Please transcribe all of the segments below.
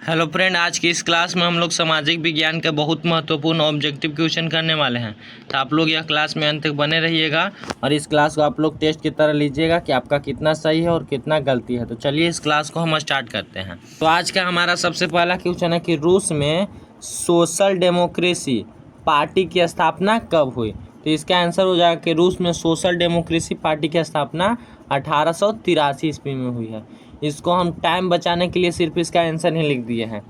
Hello friend, आज की इस क्लास में हम लोग सामाजिक विज्ञान के बहुत महत्वपूर्ण ऑब्जेक्टिव क्वेश्चन करने वाले हैं। तो आप लोग यह क्लास में अंत तक बने रहिएगा और इस क्लास को आप लोग टेस्ट की तरह लीजिएगा कि आपका कितना सही है और कितना गलती है। तो चलिए इस क्लास को हम स्टार्ट करते हैं। तो आज का हमारा सबसे पहला क्वेश्चन है कि रूस में सोशल डेमोक्रेसी पार्टी की स्थापना कब हुई। तो इसका आंसर हो जाएगा कि रूस में सोशल डेमोक्रेसी पार्टी की स्थापना 1883 ईस्वी में हुई है। इसको हम टाइम बचाने के लिए सिर्फ इसका आंसर ही लिख दिए हैं।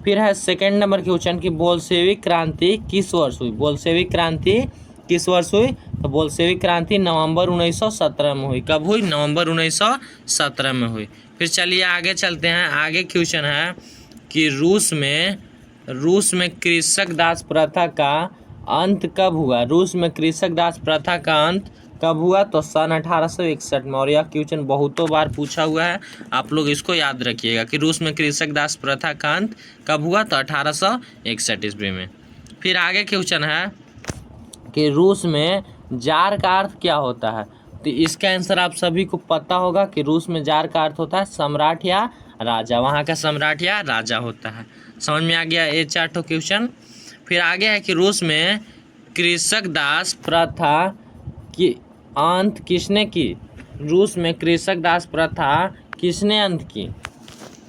फिर है सेकंड नंबर क्वेश्चन कि बोल्शेविक क्रांति किस वर्ष हुई। बोल्शेविक क्रांति किस वर्ष हुई। तो बोल्शेविक क्रांति नवंबर 1917 में हुई। कब हुई? नवंबर 1917 में हुई। फिर चलिए आगे चलते हैं। आगे क्वेश्चन है कि रूस में कृषक दास प्रथा का अंत कब हुआ। रूस में कृषक दास प्रथा का अंत कब हुआ? तो सन 1861 में। और यह क्वेश्चन बहुतों बार पूछा हुआ है, आप लोग इसको याद रखिएगा कि रूस में कृषक दास प्रथा का अंत कब हुआ। तो 1861 ईस्वी में। फिर आगे क्वेश्चन है कि रूस में जार का अर्थ क्या होता है। तो इसका आंसर आप सभी को पता होगा कि रूस में जार का अर्थ होता है सम्राट या राजा। वहाँ का सम्राट या राजा होता है। समझ में आ गया ये चार क्वेश्चन। फिर आगे है कि रूस में कृषक दास प्रथा की अंत किसने की। रूस में कृषक दास प्रथा किसने अंत की।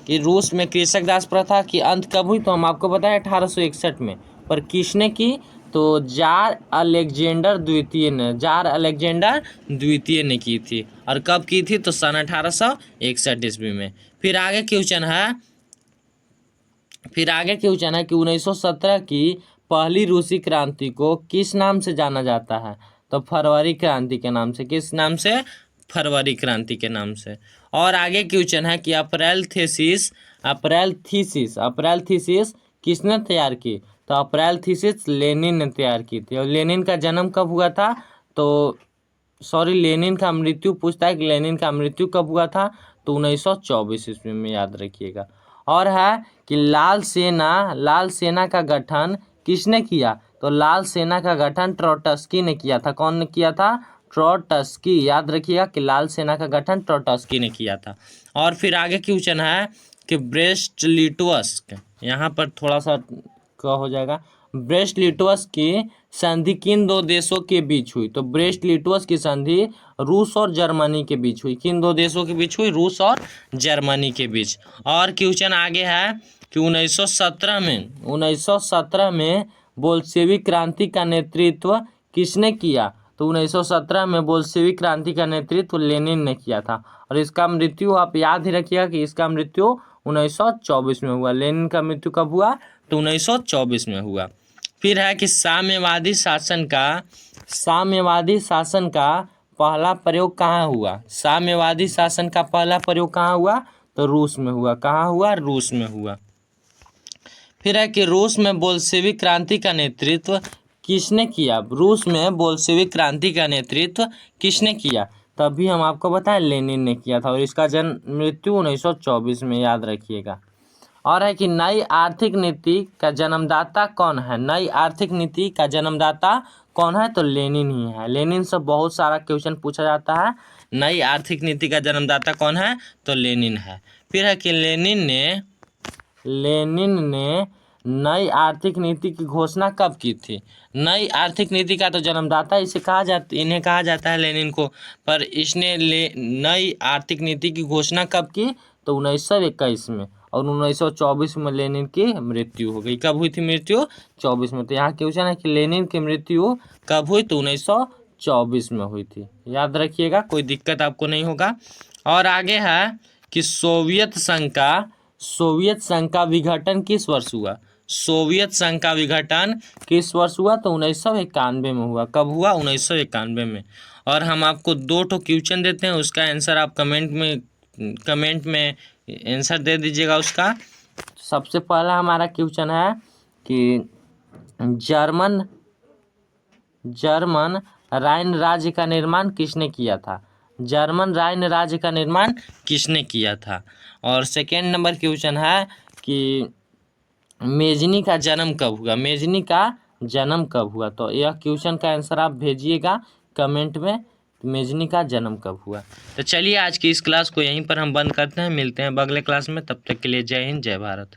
कि रूस में कृषक दास प्रथा की अंत कब हुई। तो हम आपको बताएं 1861 में। पर किसने की? तो जार अलेक्जेंडर द्वितीय ने की थी। और कब की थी? तो सन 1861 ईस्वी में। फिर आगे क्वेश्चन है कि 1917 की पहली रूसी क्रांति को किस नाम से जाना जाता है। तो फरवरी क्रांति के नाम से। किस नाम से? फरवरी क्रांति के नाम से। और आगे क्वेश्चन है कि अप्रैल थीसिस किसने तैयार की। तो अप्रैल थीसिस लेनिन ने तैयार की थी। और लेनिन का जन्म कब हुआ था? तो लेनिन का मृत्यु पूछता है कि लेनिन का मृत्यु कब हुआ था। तो 1924 ईस्वी में, याद रखिएगा। और है कि लाल सेना का गठन किसने किया। तो लाल सेना का गठन ट्रोट्स्की ने किया था। कौन ने किया था? ट्रोट्स्की। याद रखिएगा कि लाल सेना का गठन ट्रोट्स्की ने किया था। और फिर आगे क्वेश्चन है कि ब्रेस्ट लिटवस्क, यहाँ पर थोड़ा सा क्या हो जाएगा, ब्रेस्ट लिटवस्क की संधि किन दो देशों के बीच हुई। तो ब्रेस्ट लिटवस्क की संधि रूस और जर्मनी के बीच हुई। किन दो देशों के बीच हुई? रूस और जर्मनी के बीच। और क्वेश्चन आगे है कि 1917 में बोल्शेविक क्रांति का नेतृत्व किसने किया। तो 1917 में बोल्शेविक क्रांति का नेतृत्व लेनिन ने किया था। और इसका मृत्यु आप याद ही रखिएगा कि इसका मृत्यु 1924 में हुआ। लेनिन का मृत्यु कब हुआ? तो 1924 में हुआ। फिर है कि साम्यवादी शासन का पहला प्रयोग कहाँ हुआ। साम्यवादी शासन का पहला प्रयोग कहाँ हुआ? तो रूस में हुआ। कहाँ हुआ? रूस में हुआ। फिर है कि रूस में बोल्शेविक क्रांति का नेतृत्व किसने किया। रूस में बोल्शेविक क्रांति का नेतृत्व किसने किया? तभी हम आपको बताएं लेनिन ने किया था। और इसका जन्म मृत्यु 1924 में, याद रखिएगा। और है कि नई आर्थिक नीति का जन्मदाता कौन है। नई आर्थिक नीति का जन्मदाता कौन है? तो लेनिन ही है। लेनिन से बहुत सारा क्वेश्चन पूछा जाता है। नई आर्थिक नीति का जन्मदाता कौन है? तो लेनिन है। फिर है कि लेनिन ने नई आर्थिक नीति की घोषणा कब की थी। नई आर्थिक नीति का तो जन्मदाता इन्हें कहा जाता है, लेनिन को। पर इसने नई आर्थिक नीति की घोषणा कब की? तो 1921 में। और 1924 में लेनिन की मृत्यु हो गई। कब हुई थी मृत्यु? 24 में। तो यहाँ क्वेश्चन है कि लेनिन की मृत्यु कब हुई। तो 1924 में हुई थी। याद रखिएगा, कोई दिक्कत आपको नहीं होगा। और आगे है कि सोवियत संघ का विघटन किस वर्ष हुआ। सोवियत संघ का विघटन किस वर्ष हुआ? तो 1991 में हुआ। कब हुआ? 1991 में। और हम आपको 2 क्वेश्चन देते हैं, उसका आंसर आप कमेंट में आंसर दे दीजिएगा उसका। सबसे पहला हमारा क्वेश्चन है कि जर्मन राइन राज्य का निर्माण किसने किया था। जर्मन राइन राज्य का निर्माण किसने किया था। और सेकेंड नंबर क्वेश्चन है कि मेजनी का जन्म कब हुआ। तो यह क्वेश्चन का आंसर आप भेजिएगा कमेंट में, मेजनी का जन्म कब हुआ। तो चलिए आज की इस क्लास को यहीं पर हम बंद करते हैं। मिलते हैं अगले क्लास में। तब तक के लिए जय हिंद, जय भारत।